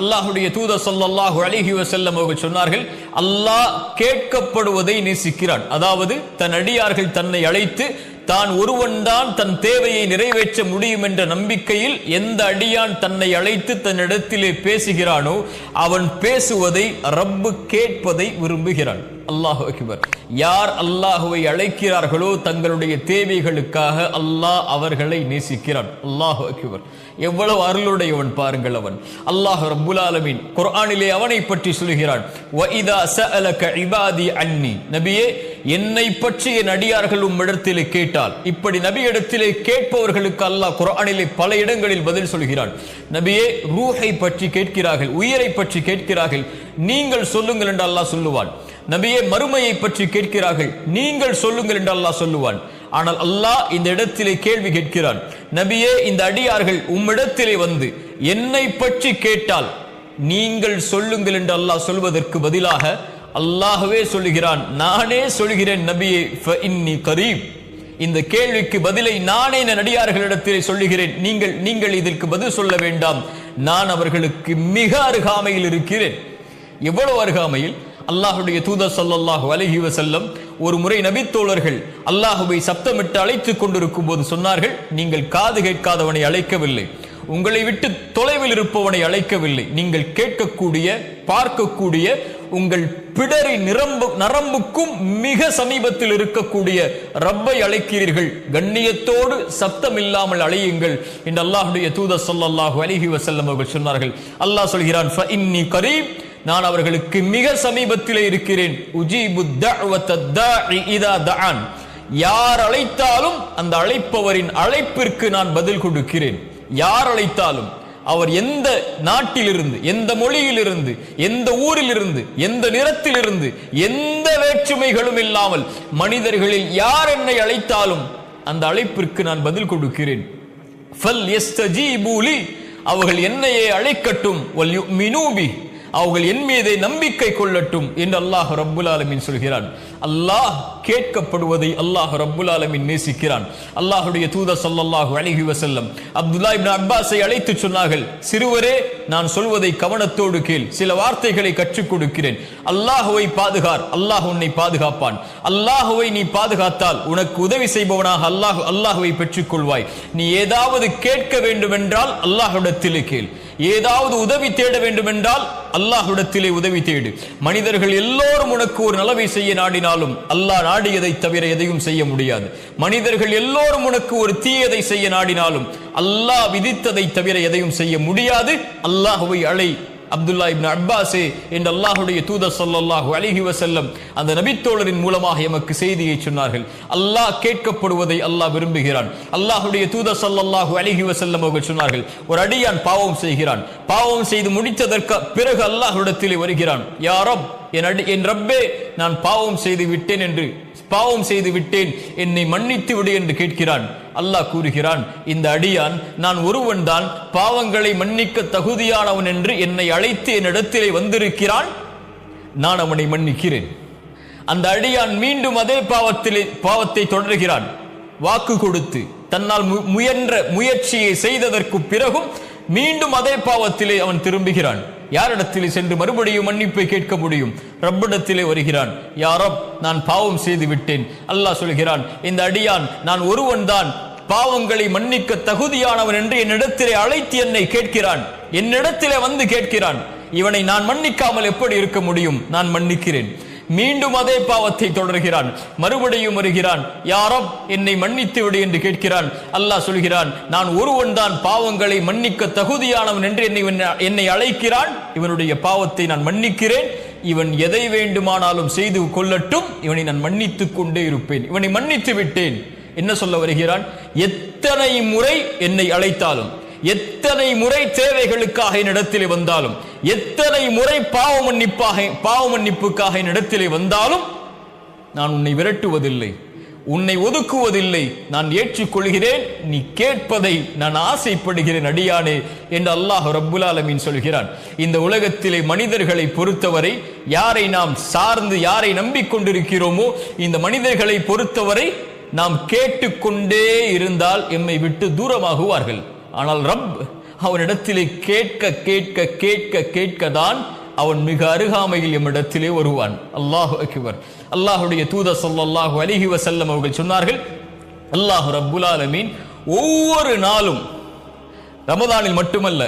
அல்லாஹ்வுடைய தூதர் ஸல்லல்லாஹு அலைஹி வஸல்லம் அவர்கள் சொன்னார்கள், அல்லாஹ் கேட்கப்படுவதை நேசிக்கிறான். அதாவது தன் அடியார்கள் தன்னை அழைத்து தான் ஒருவன்தான் தன் தேவையை நிறைவேற்ற முடியும் என்ற நம்பிக்கையில் எந்த அடியான் தன்னை அழைத்து தன்னிடத்திலே பேசுகிறானோ அவன் பேசுவதை ரப்பு கேட்பதை விரும்புகிறான். அல்லாஹு அக்பர். யார் அல்லாஹுவை அழைக்கிறார்களோ தங்களுடைய தேவைகளுக்காக அல்லாஹ் அவர்களை நேசிக்கிறான். அல்லாஹு அக்பர். எவ்வளவு அருளுடையவன் பாருங்கள் அவன். அல்லாஹ் ரப்புல் ஆலமீன் குர்ஆனிலே அவனை பற்றி சொல்கிறான், வஇதா ஸஅலக இபாதி அன்னி. நபியே, என்னை பற்றி என் அடியார்கள் உம்மிடத்திலே கேட்டால், இப்படி நபியிடத்திலே கேட்பவர்களுக்கு அல்லாஹ் குர்ஆனிலே பல இடங்களில் பதில் சொல்கிறான். நபியே, ரூஹை பற்றி கேட்கிறார்கள், உயிரை பற்றி கேட்கிறார்கள், நீங்கள் சொல்லுங்கள் என்று அல்லாஹ் சொல்லுவான். நபியே, மறுமையை பற்றி கேட்கிறார்கள், நீங்கள் சொல்லுங்கள் என்று அல்லாஹ் சொல்லுவான். ஆனால் அல்லாஹ் இந்த இடத்திலே கேள்வி கேட்கிறான், நபியே, இந்த அடியார்கள் உம்மிடத்திலே வந்து என்னை பற்றி கேட்டால் நீங்கள் சொல்லுங்கள் என்று அல்லாஹ் சொல்வதற்கு பதிலாக அல்லாஹ்வே சொல்லுகிறான், நானே சொல்கிறேன் நபியே, ஃபஇன்னி கரீப். இந்த கேள்விக்கு பதிலை நானே என் அடியார்களிடத்திலே சொல்லுகிறேன், நீங்கள் இதற்கு பதில் சொல்ல வேண்டாம், நான் அவர்களுக்கு மிக அருகாமையில் இருக்கிறேன். எவ்வளவு அருகாமையில்! அல்லாஹ்வுடைய தூதர் ஸல்லல்லாஹு அலைஹி வஸல்லம் ஒரு முறை நபித்தோழர்கள் அல்லாஹ்வை சப்தமிட்டு அழைத்துக் கொண்டிருக்கும் போது சொன்னார்கள், நீங்கள் காது கேட்காதவனை அழைக்கவில்லை, உங்களை விட்டு தொலைவில் இருப்பவனை அழைக்கவில்லை, நீங்கள் கேட்கக்கூடிய பார்க்கக்கூடிய உங்கள் பிடரி நரம்புக்கும் மிக சமீபத்தில் இருக்கக்கூடிய ரப்பை அழைக்கிறீர்கள், கண்ணியத்தோடு சப்தம் இல்லாமல் அழையுங்கள் என்று அல்லாஹ்வுடைய தூதர் ஸல்லல்லாஹு அலைஹி வஸல்லம் அவர்கள் சொன்னார்கள். அல்லாஹ் சொல்கிறான், ஃபஇன்னி கரீப், நான் அவர்களுக்கு மிக சமீபத்திலே இருக்கிறேன். உஜீபு தஅவத தாஇ இதா தஆன். யார் அழைத்தாலும் அந்த அழைப்பவரின் அழைப்பிற்கு நான் பதில் கொடுக்கிறேன். யார் அழைத்தாலும், அவர் எந்த நாட்டிலிருந்து, எந்த மொழியிலிருந்து, எந்த ஊரிலிருந்து, எந்த நிறத்திலிருந்து, எந்த வேற்றுமைகளும் இல்லாமல் மனிதர்களில் யார் என்னை அழைத்தாலும் அந்த அழைப்பிற்கு நான் பதில் கொடுக்கிறேன். ஃபல் யஸ்தஜீபு லி, அவர்கள் என்னையே அழைக்கட்டும், வல் யுமினூ பி, அவர்கள் என் மீதே நம்பிக்கை கொள்ளட்டும் என்று அல்லாஹ் ரப்புல் ஆலமீன் சொல்கிறான். அல்லாஹ் கேட்கப்படுவதை அல்லாஹ் ரப்புல் ஆலமீன் நேசிக்கிறான். அல்லாஹ்வுடைய தூதர் ஸல்லல்லாஹு அலைஹி வஸல்லம் அப்துல்லா இப்னு அப்பாஸை அழைத்து சொன்னார்கள், சிறுவரே, நான் சொல்வதை கவனத்தோடு கேள், சில வார்த்தைகளை கற்றுக் கொடுக்கிறேன். அல்லாஹ்வை பாதுகார், அல்லாஹ் உன்னை பாதுகாப்பான். அல்லாஹ்வை நீ பாதுகாத்தால் உனக்கு உதவி செய்பவனாக அல்லாஹ்வை பெற்றுக் கொள்வாய். நீ ஏதாவது கேட்க வேண்டும் என்றால் அல்லாஹ்விடத்திலே கேள், ஏதாவது உதவி தேட வேண்டும் என்றால் அல்லாஹ்விடத்திலே உதவி தேடு. மனிதர்கள் எல்லோரும் உனக்கு ஒரு நலவை செய்ய நாடினாலும் அல்லாஹ் நாடியதை தவிர எதையும் செய்ய முடியாது. மனிதர்கள் எல்லோரும் உனக்கு ஒரு தீயதை செய்ய நாடினாலும் அல்லாஹ் விதித்ததை தவிர எதையும் செய்ய முடியாது. அல்லாஹ்வை அழை அப்துல்லா இப்னு அப்பாஸே என்று அல்லாஹ்வுடைய தூதர் ஸல்லல்லாஹு அலைஹி வஸல்லம் அந்த நபித்தோழரின் மூலமாக எமக்கு செய்தியை சொன்னார்கள். அல்லாஹ் கேட்கப்படுவதை அல்லாஹ் விரும்புகிறான். அல்லாஹ்வுடைய தூதர் ஸல்லல்லாஹு அலைஹி வஸல்லம் அவர்கள் சொன்னார்கள், ஒரு அடியான் பாவம் செய்கிறான், பாவம் செய்து முடித்ததற்கு பிறகு அல்லாஹ்விடத்திலே வருகிறான், யா ரப், என் ரப்பே, நான் பாவம் செய்து விட்டேன், என்னை மன்னித்து விடு என்று கேட்கிறான். அல்லாஹ் கூறுகிறான், இந்த அடியான் நான் ஒருவன் தான் பாவங்களை மன்னிக்க தகுதியானவன் என்று என்னை அழைத்து என்னிடத்திலே வந்திருக்கிறான், நான் அவனை மன்னிக்கிறேன். அந்த அடியான் மீண்டும் அதே பாவத்தை தொடர்கிறான். வாக்கு கொடுத்து தன்னால் முயன்ற முயற்சியை செய்ததற்கு பிறகும் மீண்டும் அதே பாவத்திலே அவன் திரும்புகிறான். யாரிடத்திலே சென்று மறுபடியும் மன்னிப்பை கேட்க முடியும்? ரப்பிடத்திலே வருகிறான், யா ரப், நான் பாவம் செய்து விட்டேன். அல்லாஹ் சொல்கிறான், இந்த அடியான் நான் ஒருவன் தான் பாவங்களை மன்னிக்க தகுதியானவன் என்று என்னிடத்திலே அழைத்து என்னை கேட்கிறான், என்னிடத்திலே வந்து கேட்கிறான். இவனை நான் மன்னிக்காமல் எப்படி இருக்க முடியும்? நான் மன்னிக்கிறேன். மீண்டும் அதே பாவத்தை தொடர்கிறான், மறுபடியும் வருகிறான், யா ரப், என்னை மன்னித்து விடு என்று கேட்கிறான். அல்லாஹ் சொல்கிறான், நான் ஒருவன் தான் பாவங்களை மன்னிக்க தகுதியானவன் என்று என்னை அழைக்கிறான், இவனுடைய பாவத்தை நான் மன்னிக்கிறேன், இவன் எதை வேண்டுமானாலும் செய்து கொள்ளட்டும், இவனை நான் மன்னித்துக் கொண்டே இருப்பேன், இவனை மன்னித்து விட்டேன். என்ன சொல்ல வருகிறான்? எத்தனை முறை என்னை அழைத்தாலும், எத்தனை முறை தேவைகளுக்காக என்னிடத்திலே வந்தாலும், எத்தனை முறை பாவ மன்னிப்புக்காக என்னிடத்திலே வந்தாலும் நான் உன்னை விரட்டுவதில்லை, உன்னை ஒதுக்குவதில்லை, நான் ஏற்றுக்கொள்கிறேன், நீ கேட்பதை நான் ஆசைப்படுகிறேன் அடியானே என்று அல்லாஹ் ரப்புல் ஆலமீன் சொல்கிறான். இந்த உலகத்திலே மனிதர்களை பொறுத்தவரை, யாரை நாம் சார்ந்து யாரை நம்பிக்கொண்டிருக்கிறோமோ இந்த மனிதர்களை பொறுத்தவரை நாம் கேட்டுக்கொண்டே இருந்தால் எம்மை விட்டு தூரமாகுவார்கள். ஆனால் ரப் அவனிடத்திலே கேட்க கேட்க கேட்க கேட்கதான் அவன் மிக அருகாமையில் எம்மிடத்திலே வருவான். அல்லாஹு அக்பர். அல்லாஹுடைய தூதர் ஸல்லல்லாஹு அலைஹி வஸல்லம் அவர்கள் சொன்னார்கள், அல்லாஹ் ரப்புல் ஆலமீன் ஒவ்வொரு நாளும், ரமதானில் மட்டுமல்ல,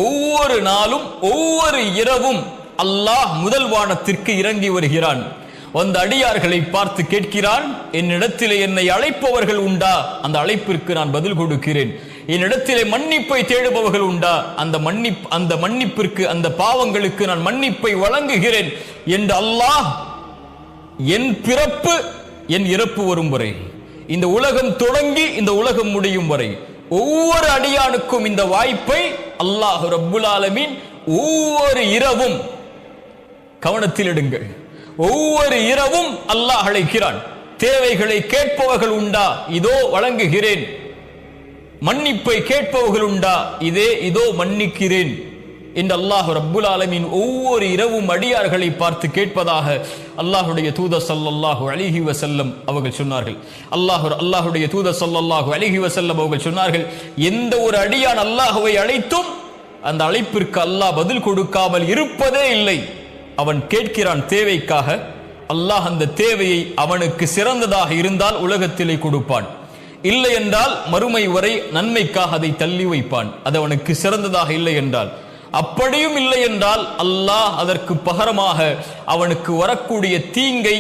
ஒவ்வொரு நாளும் ஒவ்வொரு இரவும் அல்லாஹ் முதல் வானத்திற்கு இறங்கி வருகிறான். வந்த அடியார்களை பார்த்து கேட்கிறான், என்னிடத்திலே என்னை அழைப்பவர்கள் உண்டா? அந்த அழைப்பிற்கு நான் பதில் கொடுக்கிறேன். என்னிடத்திலே மன்னிப்பை தேடுபவர்கள் உண்டா? அந்த மன்னிப்பிற்கு, அந்த பாவங்களுக்கு நான் மன்னிப்பை வழங்குகிறேன் என்று அல்லாஹ் என் பிறப்பு என் இறப்பு வரும் வரை, இந்த உலகம் தொடங்கி இந்த உலகம் முடியும் வரை ஒவ்வொரு அடியானுக்கும் இந்த வாய்ப்பை அல்லாஹ் ரப்புல் ஆலமீன் ஒவ்வொரு இரவும், கவனத்தில் எடுங்கள், ஒவ்வொரு இரவும் அல்லாஹ் அழைக்கிறான். தேவைகளை கேட்பவர்கள் உண்டா? இதோ வழங்குகிறேன். மன்னிப்பை கேட்பவர்கள் உண்டா? இதோ மன்னிக்கிறேன் என்று அல்லாஹ் ரப்புல் ஆலமீன் ஒவ்வொரு இரவும் அடியார்களை பார்த்து கேட்பதாக அல்லாஹுடைய தூதர் ஸல்லல்லாஹு அலைஹி வஸல்லம் அவர்கள் சொன்னார்கள். அல்லாஹுடைய தூதர் ஸல்லல்லாஹு அலைஹி வஸல்லம் அவர்கள் சொன்னார்கள், எந்த ஒரு அடியான் அல்லாஹ்வை அழைத்தும் அந்த அழைப்பிற்கு அல்லாஹ் பதில் கொடுக்காமல் இருப்பதே இல்லை. அவன் கேட்கிறான் தேவைக்காக, அல்லாஹ் அந்த தேவையை அவனுக்கு சிறந்ததாக இருந்தால் உலகத்திலே கொடுப்பான், இல்லை என்றால் மறுமை வரை நன்மைக்காக அதை தள்ளி வைப்பான். அது அவனுக்கு சிறந்ததாக இல்லை என்றால். அப்படியும் இல்லை என்றால் அல்லாஹ் அதற்கு பகரமாக அவனுக்கு வரக்கூடிய தீங்கை,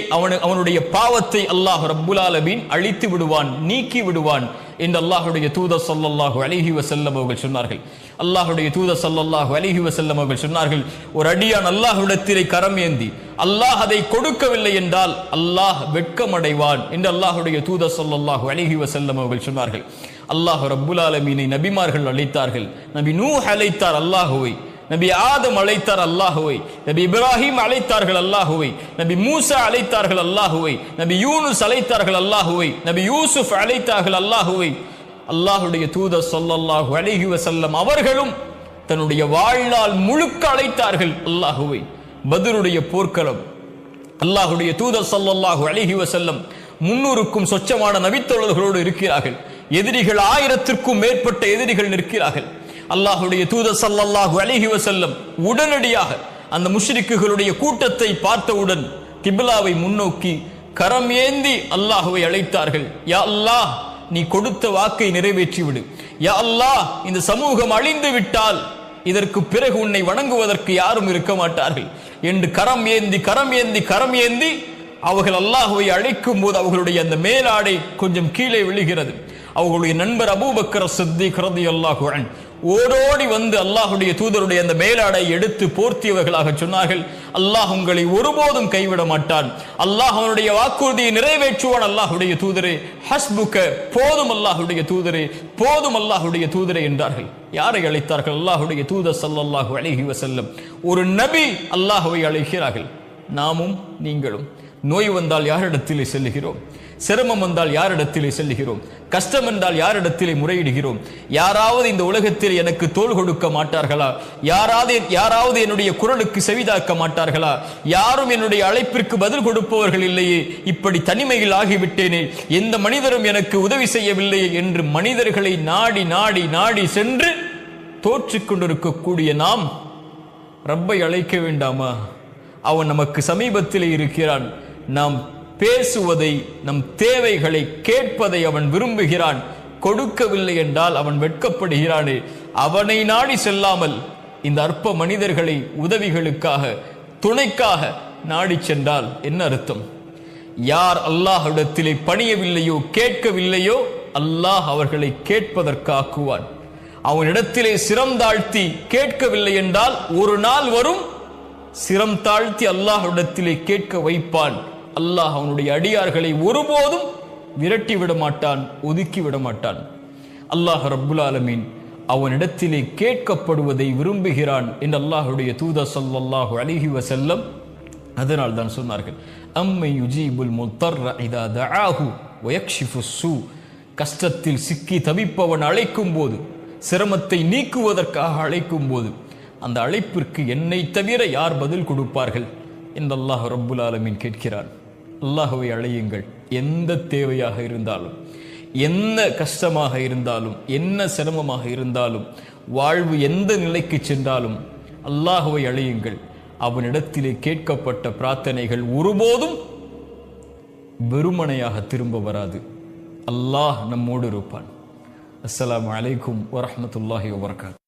அவனுடைய பாவத்தை அல்லாஹ் ரப்புல் ஆலமீன் அழித்து விடுவான், நீக்கி விடுவான் என்று அல்லாஹுடைய தூதர் ஸல்லல்லாஹு அலைஹி வஸல்லம் அவர்கள் சொன்னார்கள். அல்லாஹுடைய தூதர் ஸல்லல்லாஹு அலைஹி வஸல்லம் அவர்கள் சொன்னார்கள், ஒரு அடியான் அல்லாஹ்விடத்திலே கரம் ஏந்தி அல்லாஹ் அதை கொடுக்கவில்லை என்றால் அல்லாஹ் வெட்கமடைவான் என்று அல்லாஹுடைய தூதர் ஸல்லல்லாஹு அலைஹி வஸல்லம் அவர்கள் சொன்னார்கள். அல்லாஹ் ரப்புல் ஆலமீனை நபிமார்கள் அழைத்தார்கள். நபி நூஹ் அழைத்தார் அல்லாஹுவை, நபி ஆதம் அழைத்தார் அல்லாஹுவை, நபி இப்ராஹிம் அழைத்தார்கள் அல்லாஹுவை, நபி மூசா அழைத்தார்கள் அல்லாஹுவை, நபி யூனுஸ் அழைத்தார்கள் அல்லாஹுவை, நபி யூசுப் அழைத்தார்கள் அல்லாஹுவை. அல்லாஹுடைய தூதர் ஸல்லல்லாஹு அலைஹி வஸல்லம் அவர்களும் தன்னுடைய வாழ்நாள் முழுக்க அழைத்தார்கள் அல்லாஹுவை. பத்ருடைய போர்க்களம், அல்லாஹுடைய தூதர் ஸல்லல்லாஹு அலைஹி வஸல்லம் 300க்கும் சொச்சமான நபித்தோழர்களோடு இருக்கிறார்கள். எதிரிகள் 1000த்திற்கும் மேற்பட்ட எதிரிகள் நிற்கிறார்கள். அல்லாஹுடைய தூதர் ஸல்லல்லாஹு அலைஹி வஸல்லம் உடனடியாக அந்த முஷ்ரிக்குகளுடைய கூட்டத்தை பார்த்தவுடன் கிப்லாவை முன்னோக்கி கரம் ஏந்தி அல்லாஹுவை அழைத்தார்கள். யா அல்லாஹ், நீ கொடுத்த வாக்கை நிறைவேற்றி விடு. யா அல்லாஹ், இந்த சமூகம் அழிந்து விட்டால் இதற்கு பிறகு உன்னை வணங்குவதற்கு யாரும் இருக்க மாட்டார்கள் என்று கரம் ஏந்தி கரம் ஏந்தி கரம் ஏந்தி அவர்கள் அல்லாஹுவை அழைக்கும் போது அவர்களுடைய அந்த மேலாடை கொஞ்சம் கீழே விழுகிறது. அவர்களுடைய நண்பர் அபூபக்கர் சித்திக் ரலியல்லாஹு அன்ஹு ஓடோடி வந்து அல்லாஹுடைய தூதருடைய அந்த மேலாடை எடுத்து போர்த்தியவர்களாக சொன்னார்கள், அல்லாஹ் உங்களை ஒருபோதும் கைவிட மாட்டான், அல்லாஹ் அவனுடைய வாக்குறுதியை நிறைவேற்றுவான். அல்லாஹுடைய தூதரே, ஹஸ்புக, போதும் அல்லாஹுடைய தூதரே, போதும் அல்லாஹுடைய தூதரே என்றார்கள். யாரை அழைத்தார்கள்? அல்லாஹுடைய தூதர் ஸல்லல்லாஹு அலைஹி வஸல்லம். ஒரு நபி அல்லாஹுவை அழைக்கிறார்கள். நாமும் நீங்களும் நோய் வந்தால் யாரிடத்திலே செல்லுகிறோம்? சிரமம் வந்தால் யாரிடத்திலே செல்லுகிறோம்? கஷ்டம் என்றால் யாரிடத்திலே முறையிடுகிறோம்? யாராவது இந்த உலகத்தில் எனக்கு தோள் கொடுக்க மாட்டார்களா? யாராவது என்னுடைய குரலுக்கு செவிதாக்க மாட்டார்களா? யாரும் என்னுடைய அழைப்பிற்கு பதில் கொடுப்பவர்கள் இல்லையே, இப்படி தனிமையில் ஆகிவிட்டேனே, எந்த மனிதரும் எனக்கு உதவி செய்யவில்லையே என்று மனிதர்களை நாடி நாடி நாடி சென்று தோற்றிக் கொண்டிருக்கக்கூடிய நாம் ரப்பை அழைக்க வேண்டாமா? அவன் நமக்கு சமீபத்திலே இருக்கிறான். நாம் பேசுவதை, நம் தேவைகளை கேட்பதை அவன் விரும்புகிறான். கொடுக்கவில்லை என்றால் அவன் வெட்கப்படுகிறானே. அவனை நாடி செல்லாமல் இந்த அற்ப மனிதர்களை உதவிகளுக்காக, துணைக்காக நாடி சென்றால் என்ன அர்த்தம்? யார் அல்லாஹ்விடத்திலே பணியவில்லையோ, கேட்கவில்லையோ, அல்லாஹ் அவர்களை கேட்பதற்காக்குவான். அவனிடத்திலே சிரம் தாழ்த்தி கேட்கவில்லை என்றால் ஒரு நாள் வரும், சிரம் தாழ்த்தி அல்லாஹ்விடத்திலே கேட்க வைப்பான். அல்லாஹ் அவனுடைய அடியார்களை ஒருபோதும் விரட்டி விட மாட்டான், ஒதுக்கி விட மாட்டான். அல்லாஹ் ரப்புல் ஆலமீன் அவனிடத்திலே கேட்கப்படுவதை விரும்புகிறான் என்று அல்லாஹுடைய தூதர் ஸல்லல்லாஹு அலைஹி வஸல்லம் அதனால் தான் சொன்னார்கள், அம்மை யுஜீபுல் முத்தர்ர இதா தஆஹு வ யக்ஷிஃபு ஸூ. கஷ்டத்தில் சிக்கி தவிப்பவன் அழைக்கும் போது, சிரமத்தை நீக்குவதற்காக அழைக்கும் போது, அந்த அழைப்பிற்கு என்னை தவிர யார் பதில் கொடுப்பார்கள் என்று அல்லாஹ் ரப்புல் ஆலமீன் கேட்கிறான். அல்லாஹ்வை அழையுங்கள், எந்த தேவையாக இருந்தாலும், என்ன கஷ்டமாக இருந்தாலும், என்ன சிரமமாக இருந்தாலும், வாழ்வு எந்த நிலைக்கு சென்றாலும் அல்லாஹுவை அழையுங்கள். அவனிடத்திலே கேட்கப்பட்ட பிரார்த்தனைகள் ஒருபோதும் வெறுமனையாக திரும்ப வராது. அல்லாஹ் நம்மோடு இருப்பான். அஸ்ஸலாமு அலைக்கும் வரஹ்மத்துல்லாஹி வபரகாத்துஹு.